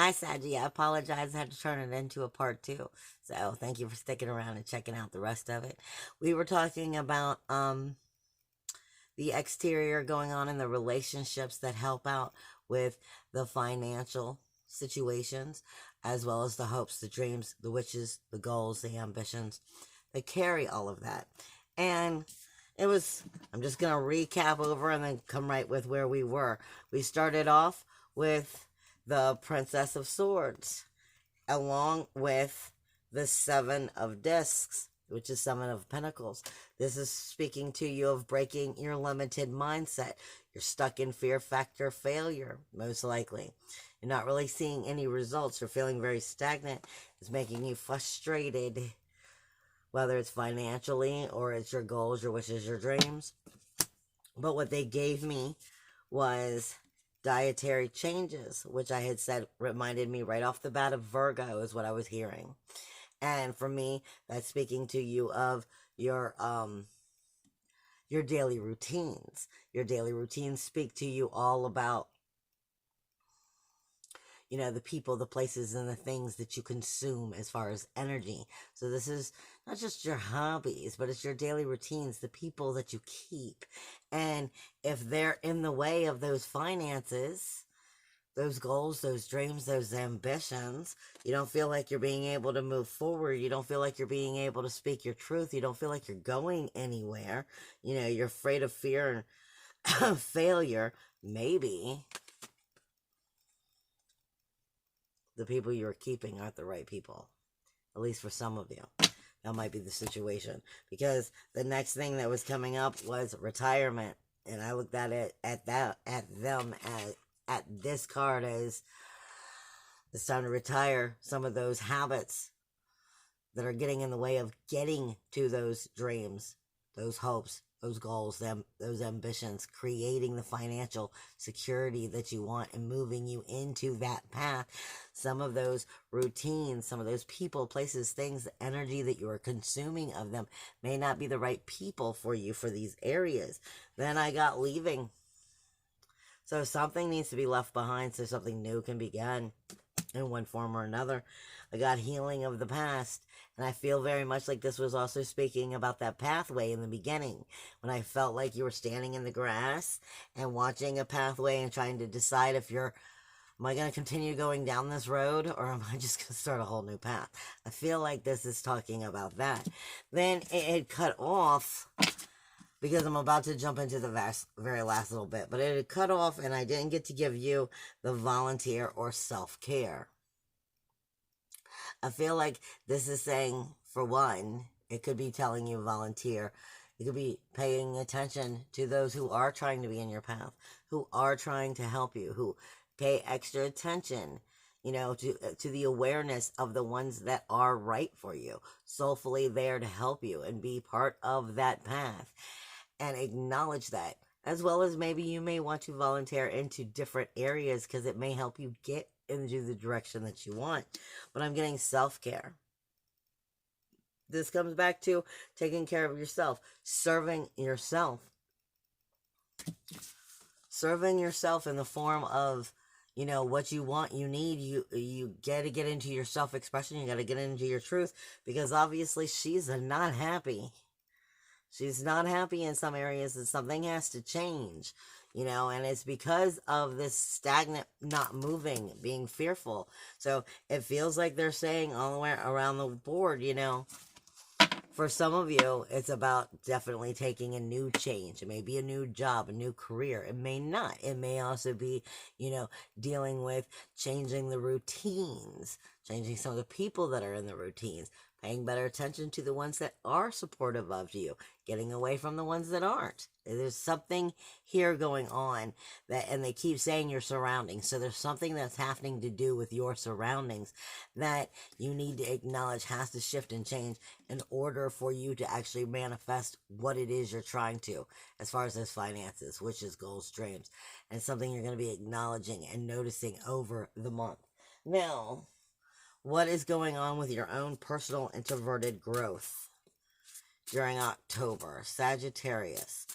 Hi, Saggy. I apologize. I had to turn it into a part two. So thank you for sticking around and checking out the rest of it. We were talking about the exterior going on in the relationships that help out with the financial situations, as well as the hopes, the dreams, the wishes, the goals, the ambitions that carry all of that. And it was, I'm just going to recap over and then come right with where we were. We started off with the Princess of Swords, along with the Seven of Discs, which is Seven of Pentacles. This is speaking to you of breaking your limited mindset. You're stuck in fear factor failure, most likely. You're not really seeing any results. You're feeling very stagnant. It's making you frustrated, whether it's financially or it's your goals, your wishes, your dreams. But what they gave me was dietary changes, which I had said reminded me right off the bat of Virgo, is what I was hearing. And for me, that's speaking to you of your daily routines. Your daily routines speak to you all about, the people, the places, and the things that you consume as far as energy. So this is not just your hobbies, but it's your daily routines, the people that you keep. And if they're in the way of those finances, those goals, those dreams, those ambitions, you don't feel like you're being able to move forward. You don't feel like you're being able to speak your truth. You don't feel like you're going anywhere. You're afraid of fear and failure. Maybe the people you're keeping aren't the right people, at least for some of you. That might be the situation, because the next thing that was coming up was retirement, and I looked at it at this card as it's time to retire some of those habits that are getting in the way of getting to those dreams, those hopes, those goals, those ambitions, creating the financial security that you want and moving you into that path. Some of those routines, some of those people, places, things, the energy that you are consuming of them may not be the right people for you for these areas. Then I got leaving. So something needs to be left behind so something new can begin in one form or another. I got healing of the past, and I feel very much like this was also speaking about that pathway in the beginning, when I felt like you were standing in the grass and watching a pathway and trying to decide if am I going to continue going down this road, or am I just going to start a whole new path? I feel like this is talking about that. Then it had cut off, because I'm about to jump into the very last little bit, but it had cut off and I didn't get to give you the volunteer or self-care. I feel like this is saying, for one, it could be telling you volunteer. You could be paying attention to those who are trying to be in your path, who are trying to help you, who pay extra attention, to the awareness of the ones that are right for you, soulfully there to help you and be part of that path, and acknowledge that. As well as maybe you may want to volunteer into different areas because it may help you get into the direction that you want. But I'm getting self-care. This comes back to taking care of yourself, serving yourself. Serving yourself in the form of, what you want, you need, you got to get into your self-expression, you got to get into your truth, because obviously she's not happy. She's not happy in some areas, and something has to change, and it's because of this stagnant, not moving, being fearful. So it feels like they're saying all the way around the board, for some of you, it's about definitely taking a new change. It may be a new job, a new career. It may not. It may also be, dealing with changing the routines, changing some of the people that are in the routines, paying better attention to the ones that are supportive of you, getting away from the ones that aren't. There's something here going on and they keep saying your surroundings. So there's something that's happening to do with your surroundings that you need to acknowledge has to shift and change in order for you to actually manifest what it is you're trying to, as far as those finances, wishes, goals, dreams, and something you're going to be acknowledging and noticing over the month. Now, what is going on with your own personal introverted growth during October? Sagittarius,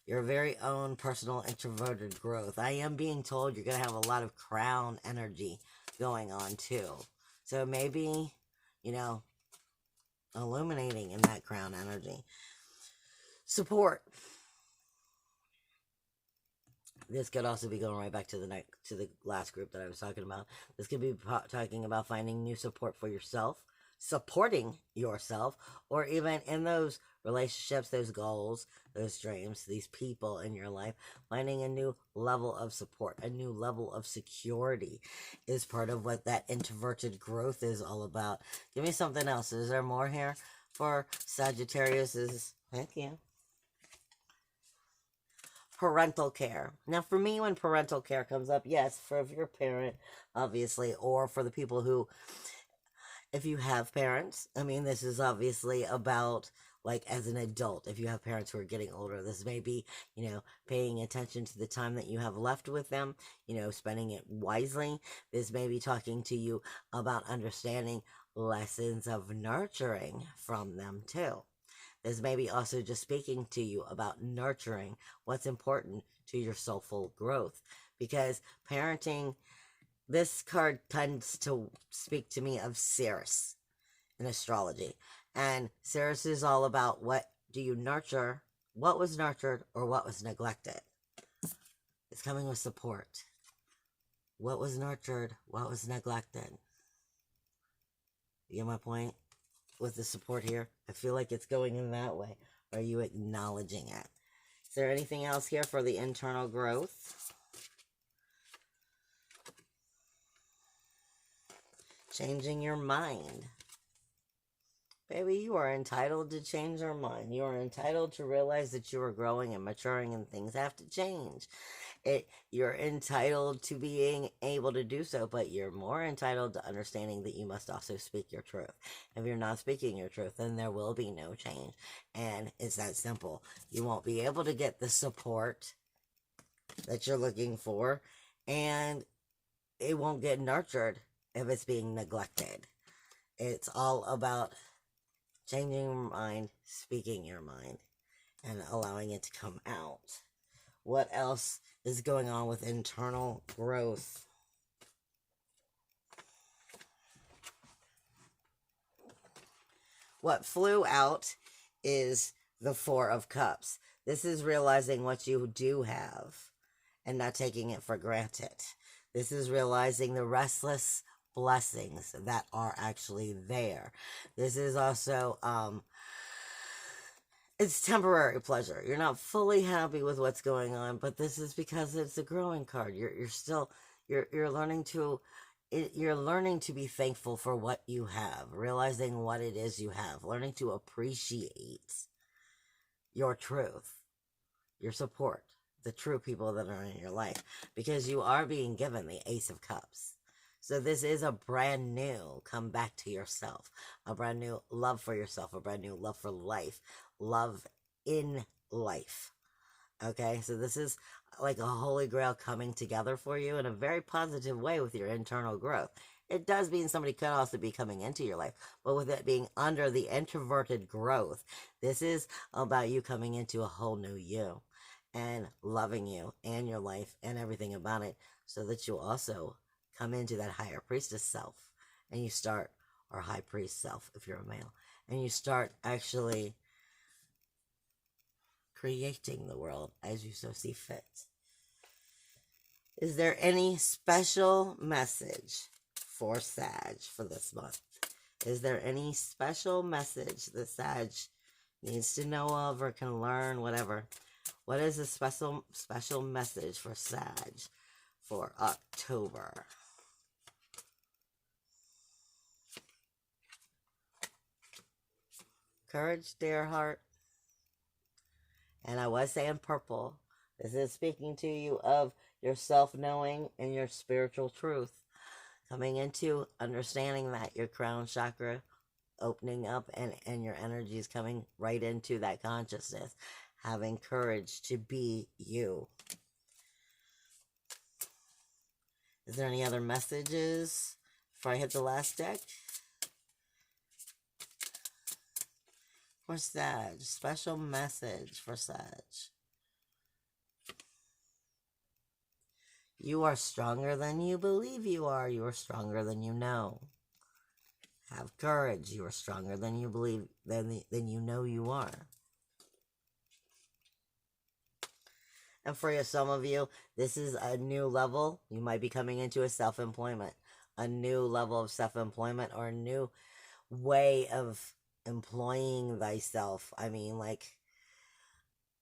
your very own personal introverted growth. I am being told you're going to have a lot of crown energy going on too. So maybe, you know, illuminating in that crown energy. Support. This could also be going right back to the last group that I was talking about. This could be talking about finding new support for yourself, supporting yourself, or even in those relationships, those goals, those dreams, these people in your life, finding a new level of support, a new level of security is part of what that introverted growth is all about. Give me something else. Is there more here for Sagittarius? Heck yeah. Parental care. Now, for me, when parental care comes up, yes, for your parent, obviously, or for the people who, if you have parents, I mean, this is obviously about, like, as an adult, if you have parents who are getting older, this may be, paying attention to the time that you have left with them, spending it wisely. This may be talking to you about understanding lessons of nurturing from them, too. This may be also just speaking to you about nurturing what's important to your soulful growth. Because parenting, this card tends to speak to me of Ceres in astrology. And Ceres is all about what do you nurture, what was nurtured, or what was neglected. It's coming with support. What was nurtured, what was neglected. You get my point? With the support here, I feel like it's going in that way. Are you acknowledging it? Is there anything else here for the internal growth? Changing your mind. Baby, you are entitled to change your mind. You are entitled to realize that you are growing and maturing and things have to change. You're entitled to being able to do so, but you're more entitled to understanding that you must also speak your truth. If you're not speaking your truth, then there will be no change. And it's that simple. You won't be able to get the support that you're looking for, and it won't get nurtured if it's being neglected. It's all about changing your mind, speaking your mind, and allowing it to come out. What else is going on with internal growth? What flew out is the Four of Cups. This is realizing what you do have and not taking it for granted. This is realizing the restless blessings that are actually there. This is also it's temporary pleasure. You're not fully happy with what's going on, but this is because it's a growing card. You're still learning to be thankful for what you have, realizing what it is you have, learning to appreciate your truth, your support, the true people that are in your life, because you are being given the Ace of Cups. So this is a brand new come back to yourself, a brand new love for yourself, a brand new love for life, love in life. Okay, so this is like a holy grail coming together for you in a very positive way with your internal growth. It does mean somebody could also be coming into your life, but with it being under the introverted growth, this is about you coming into a whole new you and loving you and your life and everything about it, so that you also come into that higher priestess self, and you start, or high priest self if you're a male, and you start actually creating the world as you so see fit. Is there any special message for Sag for this month? Is there any special message that Sag needs to know of or can learn, whatever? What is a special message for Sag for October? Courage, dear heart. And I was saying purple. This is speaking to you of your self-knowing and your spiritual truth. Coming into understanding that your crown chakra opening up and your energy is coming right into that consciousness. Having courage to be you. Is there any other messages before I hit the last deck? For Sag, special message for Sag. You are stronger than you believe you are. You are stronger than you know. Have courage. You are stronger than you believe, than you know you are. And for some of you, this is a new level. You might be coming into a self-employment. A new level of self-employment, or a new way of employing thyself. I mean, like,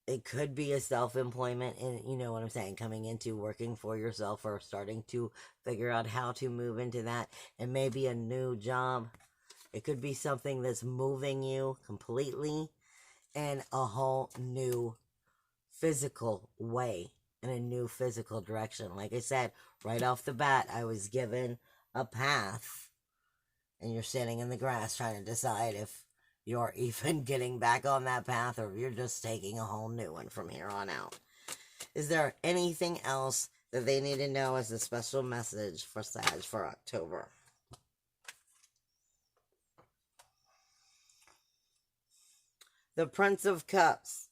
it could be a self-employment, and you know what I'm saying, coming into working for yourself, or starting to figure out how to move into that. It may be a new job. It could be something that's moving you completely in a whole new physical way, in a new physical direction. Like I said, right off the bat, I was given a path, and you're sitting in the grass trying to decide if you're even getting back on that path, or if you're just taking a whole new one from here on out. Is there anything else that they need to know as a special message for Sag for October? The Prince of Cups.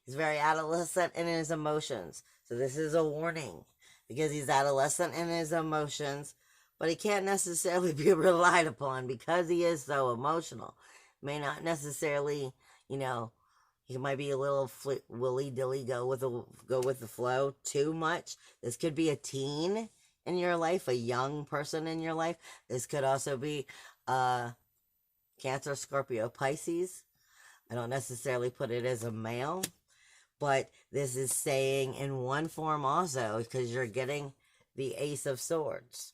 He's very adolescent in his emotions. So this is a warning, because he's adolescent in his emotions, but he can't necessarily be relied upon because he is so emotional. May not necessarily, you know, he might be a little willy-dilly, go with the flow too much. This could be a teen in your life, a young person in your life. This could also be Cancer, Scorpio, Pisces. I don't necessarily put it as a male, but this is saying in one form also, because you're getting the Ace of Swords.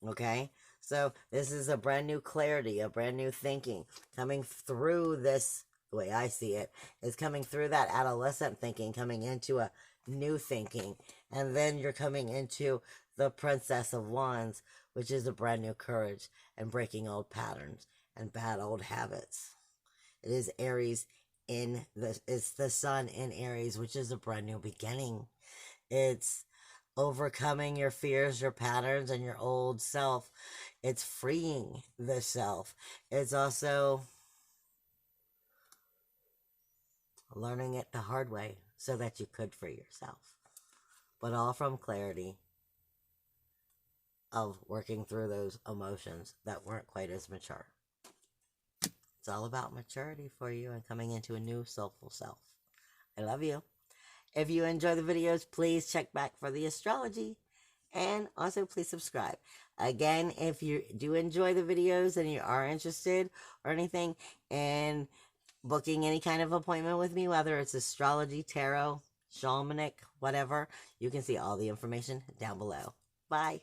Okay? So this is a brand new clarity, a brand new thinking coming through this. The way I see it is coming through that adolescent thinking, coming into a new thinking. And then you're coming into the Princess of Wands, which is a brand new courage and breaking old patterns and bad old habits. It is Aries it's the sun in Aries, which is a brand new beginning. It's overcoming your fears, your patterns, and your old self. It's freeing the self. It's also learning it the hard way so that you could free yourself. But all from clarity of working through those emotions that weren't quite as mature. It's all about maturity for you and coming into a new soulful self. I love you. If you enjoy the videos, please check back for the astrology. And also please subscribe. Again, if you do enjoy the videos and you are interested or anything in booking any kind of appointment with me, whether it's astrology, tarot, shamanic, whatever, you can see all the information down below. Bye.